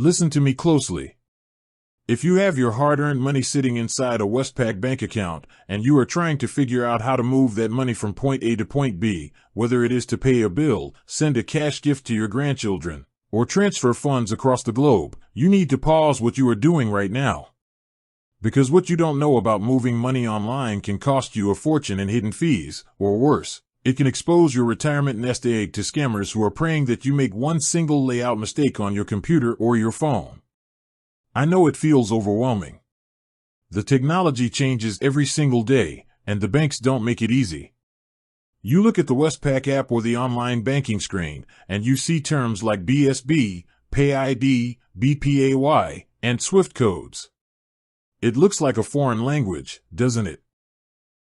Listen to me closely. If you have your hard-earned money sitting inside a Westpac bank account and you are trying to figure out how to move that money from point A to point B, whether it is to pay a bill, send a cash gift to your grandchildren, or transfer funds across the globe, you need to pause what you are doing right now. Because what you don't know about moving money online can cost you a fortune in hidden fees, or worse, it can expose your retirement nest egg to scammers who are praying that you make one single layout mistake on your computer or your phone. I know it feels overwhelming. The technology changes every single day, and the banks don't make it easy. You look at the Westpac app or the online banking screen, and you see terms like BSB, payee, BPAY, and SWIFT codes. It looks like a foreign language, doesn't it?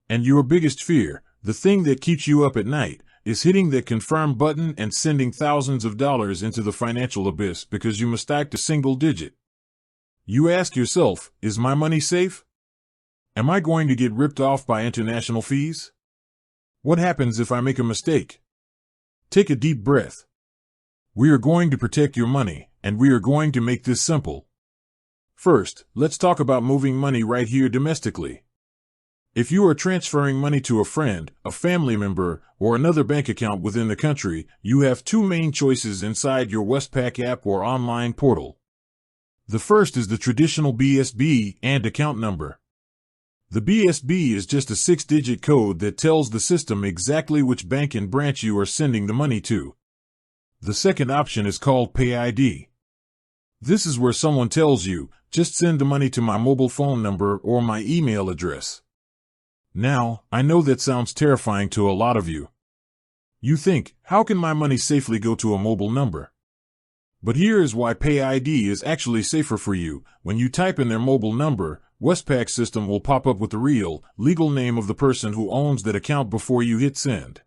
And your biggest fear, the thing that keeps you up at night, is hitting that confirm button and sending thousands of dollars into the financial abyss because you mistyped a single digit. You ask yourself, is my money safe? Am I going to get ripped off by international fees? What happens if I make a mistake? Take a deep breath. We are going to protect your money, and we are going to make this simple. First, let's talk about moving money right here domestically. If you are transferring money to a friend, a family member, or another bank account within the country, you have two main choices inside your Westpac app or online portal. The first is the traditional BSB and account number. The BSB is just a 6-digit code that tells the system exactly which bank and branch you are sending the money to. The second option is called payee. This is where someone tells you, just send the money to my mobile phone number or my email address. Now, I know that sounds terrifying to a lot of you. You think, how can my money safely go to a mobile number? But here is why payee is actually safer for you. When you type in their mobile number, Westpac's system will pop up with the real, legal name of the person who owns that account before you hit send.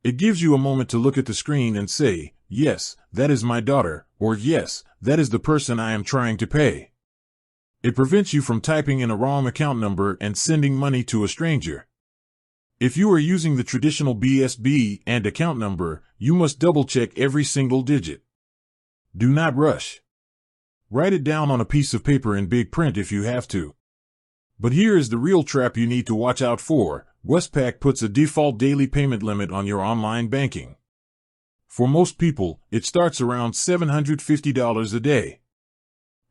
It gives you a moment to look at the screen and say, yes, that is my daughter, or yes, that is the person I am trying to pay. It prevents you from typing in a wrong account number and sending money to a stranger. If you are using the traditional BSB and account number, you must double-check every single digit. Do not rush. Write it down on a piece of paper in big print if you have to. But here is the real trap you need to watch out for. Westpac puts a default daily payment limit on your online banking. For most people, it starts around $750 a day.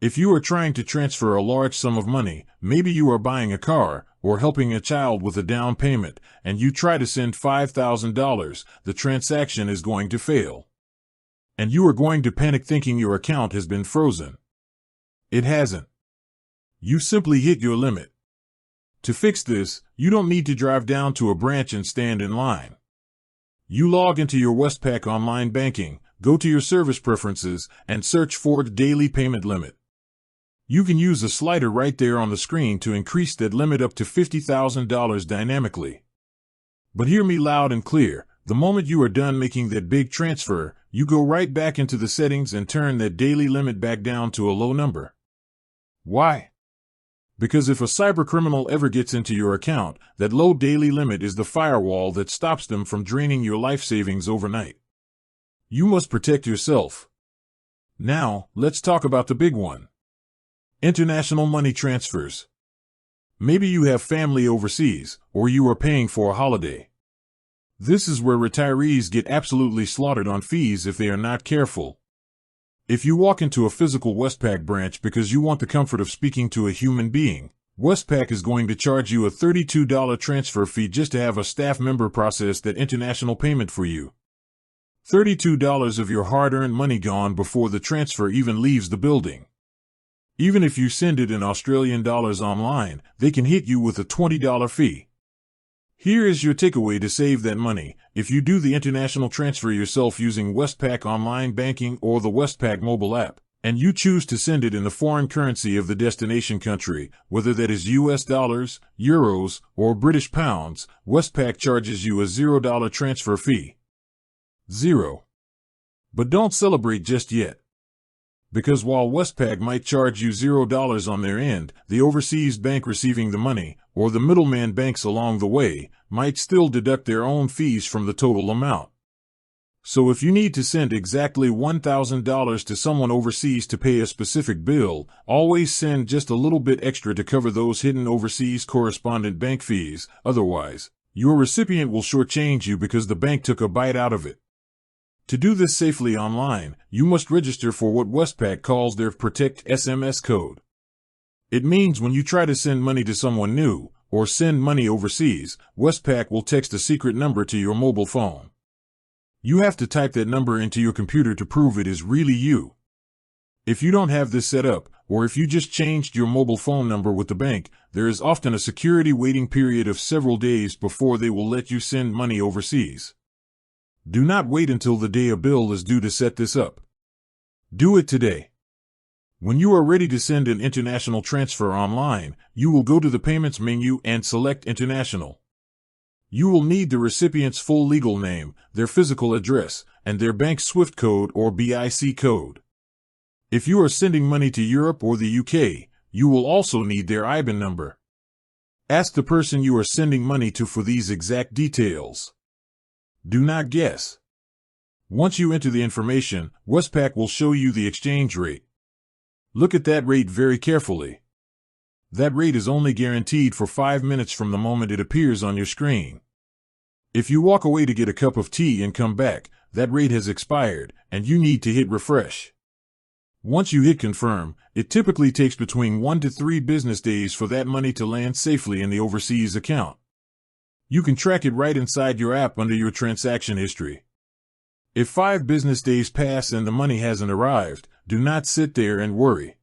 If you are trying to transfer a large sum of money, maybe you are buying a car or helping a child with a down payment, and you try to send $5,000, the transaction is going to fail. And you are going to panic thinking your account has been frozen. It hasn't. You simply hit your limit. To fix this, you don't need to drive down to a branch and stand in line. You log into your Westpac Online Banking, go to your service preferences, and search for the daily payment limit. You can use a slider right there on the screen to increase that limit up to $50,000 dynamically. But hear me loud and clear. The moment you are done making that big transfer, you go right back into the settings and turn that daily limit back down to a low number. Why? Because if a cybercriminal ever gets into your account, that low daily limit is the firewall that stops them from draining your life savings overnight. You must protect yourself. Now, let's talk about the big one. International money transfers. Maybe you have family overseas, or you are paying for a holiday. This is where retirees get absolutely slaughtered on fees if they are not careful. If you walk into a physical Westpac branch because you want the comfort of speaking to a human being, Westpac is going to charge you a $32 transfer fee just to have a staff member process that international payment for you. $32 of your hard-earned money gone before the transfer even leaves the building. Even if you send it in Australian dollars online, they can hit you with a $20 fee. Here is your takeaway to save that money. If you do the international transfer yourself using Westpac Online Banking or the Westpac mobile app, and you choose to send it in the foreign currency of the destination country, whether that is US dollars, euros, or British pounds, Westpac charges you a $0 transfer fee. Zero. But don't celebrate just yet. Because while Westpac might charge you $0 on their end, the overseas bank receiving the money, or the middleman banks along the way, might still deduct their own fees from the total amount. So if you need to send exactly $1,000 to someone overseas to pay a specific bill, always send just a little bit extra to cover those hidden overseas correspondent bank fees. Otherwise, your recipient will shortchange you because the bank took a bite out of it. To do this safely online, you must register for what Westpac calls their Protect SMS code. It means when you try to send money to someone new, or send money overseas, Westpac will text a secret number to your mobile phone. You have to type that number into your computer to prove it is really you. If you don't have this set up, or if you just changed your mobile phone number with the bank, there is often a security waiting period of several days before they will let you send money overseas. Do not wait until the day a bill is due to set this up. Do it today. When you are ready to send an international transfer online, you will go to the Payments menu and select International. You will need the recipient's full legal name, their physical address, and their bank SWIFT code or BIC code. If you are sending money to Europe or the UK, you will also need their IBAN number. Ask the person you are sending money to for these exact details. Do not guess. Once you enter the information, Westpac will show you the exchange rate. Look at that rate very carefully. That rate is only guaranteed for 5 minutes from the moment it appears on your screen. If you walk away to get a cup of tea and come back, that rate has expired, and you need to hit refresh. Once you hit confirm, it typically takes between 1 to 3 business days for that money to land safely in the overseas account. You can track it right inside your app under your transaction history. If 5 business days pass and the money hasn't arrived, do not sit there and worry.